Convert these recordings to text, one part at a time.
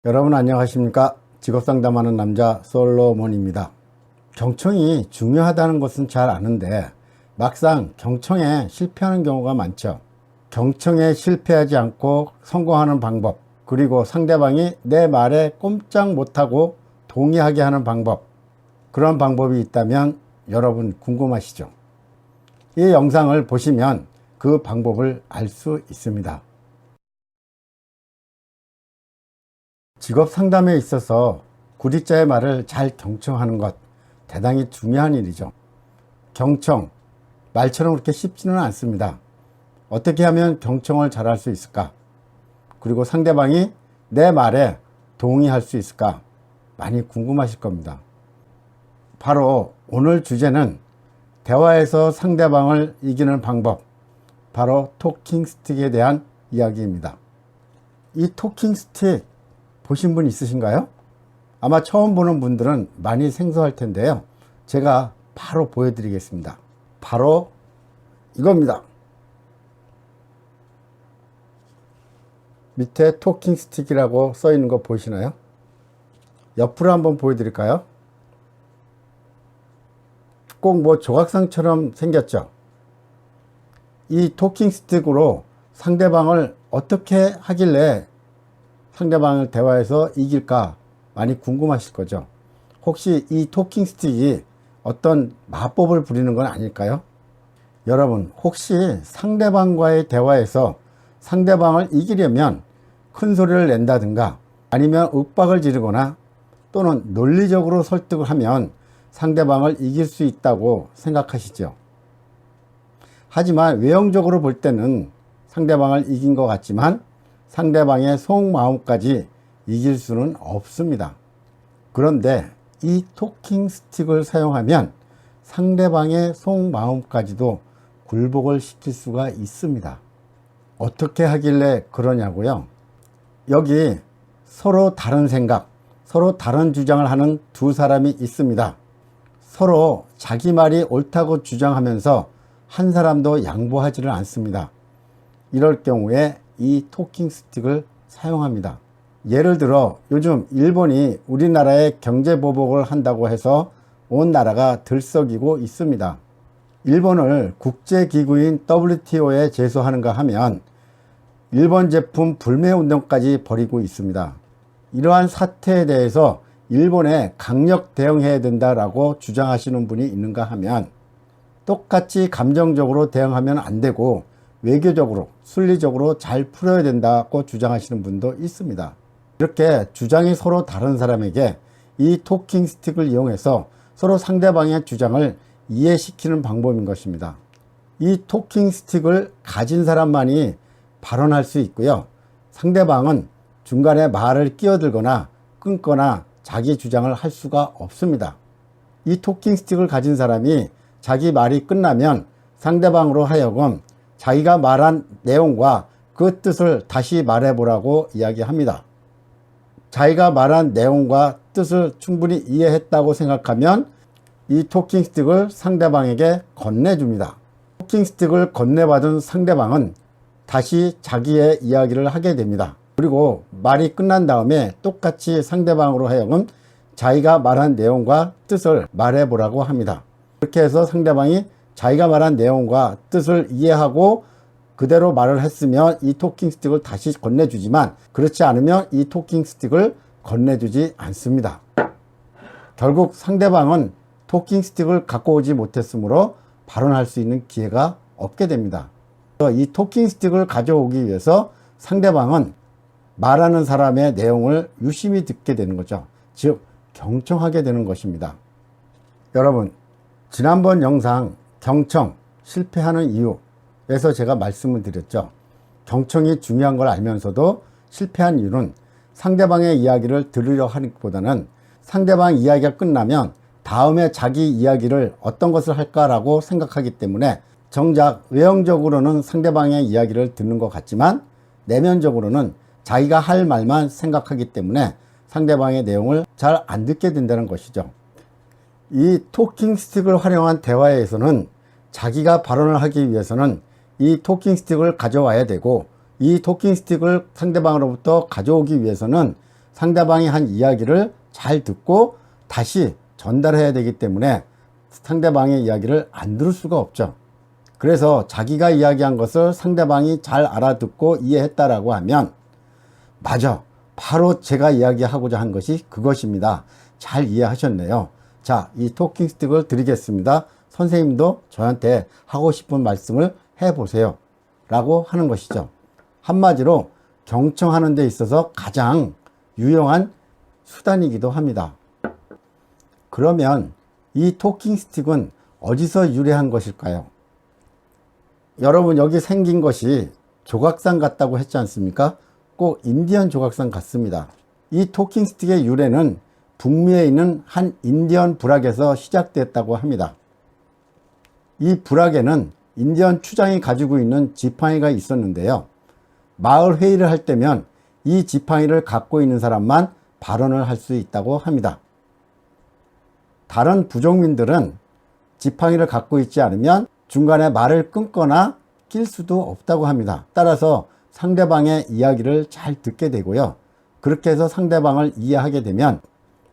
여러분 안녕하십니까? 직업상담하는 남자 솔로몬입니다. 경청이 중요하다는 것은 잘 아는데 막상 경청에 실패하는 경우가 많죠. 경청에 실패하지 않고 성공하는 방법, 그리고 상대방이 내 말에 꼼짝 못하고 동의하게 하는 방법, 그런 방법이 있다면 여러분 궁금하시죠? 이 영상을 보시면 그 방법을 알 수 있습니다. 직업 상담에 있어서 구직자의 말을 잘 경청하는 것 대단히 중요한 일이죠. 경청, 말처럼 그렇게 쉽지는 않습니다. 어떻게 하면 경청을 잘할 수 있을까? 그리고 상대방이 내 말에 동의할 수 있을까? 많이 궁금하실 겁니다. 바로 오늘 주제는 대화에서 상대방을 이기는 방법, 바로 토킹 스틱에 대한 이야기입니다. 이 토킹 스틱 보신 분 있으신가요? 아마 처음 보는 분들은 많이 생소할 텐데요. 제가 바로 보여드리겠습니다. 바로 이겁니다. 밑에 토킹 스틱이라고 써 있는 거 보이시나요? 옆으로 한번 보여드릴까요? 꼭 뭐 조각상처럼 생겼죠? 이 토킹 스틱으로 상대방을 어떻게 하길래 상대방을 대화에서 이길까 많이 궁금하실 거죠. 혹시 이 토킹 스틱이 어떤 마법을 부리는 건 아닐까요? 여러분 혹시 상대방과의 대화에서 상대방을 이기려면 큰 소리를 낸다든가 아니면 윽박을 지르거나 또는 논리적으로 설득을 하면 상대방을 이길 수 있다고 생각하시죠. 하지만 외형적으로 볼 때는 상대방을 이긴 것 같지만 상대방의 속마음까지 이길 수는 없습니다. 그런데 이 토킹 스틱을 사용하면 상대방의 속마음까지도 굴복을 시킬 수가 있습니다. 어떻게 하길래 그러냐고요? 여기 서로 다른 생각, 서로 다른 주장을 하는 두 사람이 있습니다. 서로 자기 말이 옳다고 주장하면서 한 사람도 양보하지를 않습니다. 이럴 경우에 이 토킹 스틱을 사용합니다. 예를 들어 요즘 일본이 우리나라에 경제 보복을 한다고 해서 온 나라가 들썩이고 있습니다. 일본을 국제기구인 WTO에 제소하는가 하면 일본 제품 불매 운동까지 벌이고 있습니다. 이러한 사태에 대해서 일본에 강력 대응해야 된다라고 주장하시는 분이 있는가 하면 똑같이 감정적으로 대응하면 안 되고 외교적으로, 순리적으로 잘 풀어야 된다고 주장하시는 분도 있습니다. 이렇게 주장이 서로 다른 사람에게 이 토킹 스틱을 이용해서 서로 상대방의 주장을 이해시키는 방법인 것입니다. 이 토킹 스틱을 가진 사람만이 발언할 수 있고요. 상대방은 중간에 말을 끼어들거나 끊거나 자기 주장을 할 수가 없습니다. 이 토킹 스틱을 가진 사람이 자기 말이 끝나면 상대방으로 하여금 자기가 말한 내용과 그 뜻을 다시 말해보라고 이야기합니다. 자기가 말한 내용과 뜻을 충분히 이해했다고 생각하면 이 토킹 스틱을 상대방에게 건네줍니다. 토킹 스틱을 건네받은 상대방은 다시 자기의 이야기를 하게 됩니다. 그리고 말이 끝난 다음에 똑같이 상대방으로 하여금 자기가 말한 내용과 뜻을 말해보라고 합니다. 그렇게 해서 상대방이 자기가 말한 내용과 뜻을 이해하고 그대로 말을 했으면 이 토킹 스틱을 다시 건네주지만 그렇지 않으면 이 토킹 스틱을 건네주지 않습니다. 결국 상대방은 토킹 스틱을 갖고 오지 못했으므로 발언할 수 있는 기회가 없게 됩니다. 이 토킹 스틱을 가져오기 위해서 상대방은 말하는 사람의 내용을 유심히 듣게 되는 거죠. 즉 경청하게 되는 것입니다. 여러분 지난번 영상 경청 실패하는 이유에서 제가 말씀을 드렸죠. 경청이 중요한 걸 알면서도 실패한 이유는 상대방의 이야기를 들으려 하는 것보다는 상대방 이야기가 끝나면 다음에 자기 이야기를 어떤 것을 할까라고 생각하기 때문에 정작 외형적으로는 상대방의 이야기를 듣는 것 같지만 내면적으로는 자기가 할 말만 생각하기 때문에 상대방의 내용을 잘 안 듣게 된다는 것이죠. 이 토킹 스틱을 활용한 대화에서는 자기가 발언을 하기 위해서는 이 토킹 스틱을 가져와야 되고 이 토킹 스틱을 상대방으로부터 가져오기 위해서는 상대방이 한 이야기를 잘 듣고 다시 전달해야 되기 때문에 상대방의 이야기를 안 들을 수가 없죠. 그래서 자기가 이야기한 것을 상대방이 잘 알아듣고 이해했다라고 하면 맞아, 바로 제가 이야기하고자 한 것이 그것입니다. 잘 이해하셨네요. 자, 이 토킹 스틱을 드리겠습니다. 선생님도 저한테 하고 싶은 말씀을 해보세요 라고 하는 것이죠. 한마디로 경청하는 데 있어서 가장 유용한 수단이기도 합니다. 그러면 이 토킹 스틱은 어디서 유래한 것일까요? 여러분, 여기 생긴 것이 조각상 같다고 했지 않습니까? 꼭 인디언 조각상 같습니다. 이 토킹 스틱의 유래는 북미에 있는 한 인디언 부락에서 시작됐다고 합니다. 이 부락에는 인디언 추장이 가지고 있는 지팡이가 있었는데요. 마을 회의를 할 때면 이 지팡이를 갖고 있는 사람만 발언을 할 수 있다고 합니다. 다른 부족민들은 지팡이를 갖고 있지 않으면 중간에 말을 끊거나 낄 수도 없다고 합니다. 따라서 상대방의 이야기를 잘 듣게 되고요. 그렇게 해서 상대방을 이해하게 되면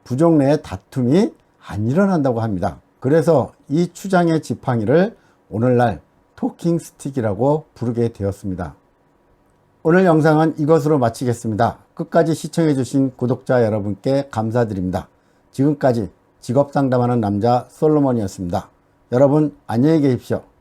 부족 내의 다툼이 안 일어난다고 합니다. 그래서 이 추장의 지팡이를 오늘날 토킹 스틱이라고 부르게 되었습니다. 오늘 영상은 이것으로 마치겠습니다. 끝까지 시청해 주신 구독자 여러분께 감사드립니다. 지금까지 직업 상담하는 남자 솔로몬이었습니다. 여러분 안녕히 계십시오.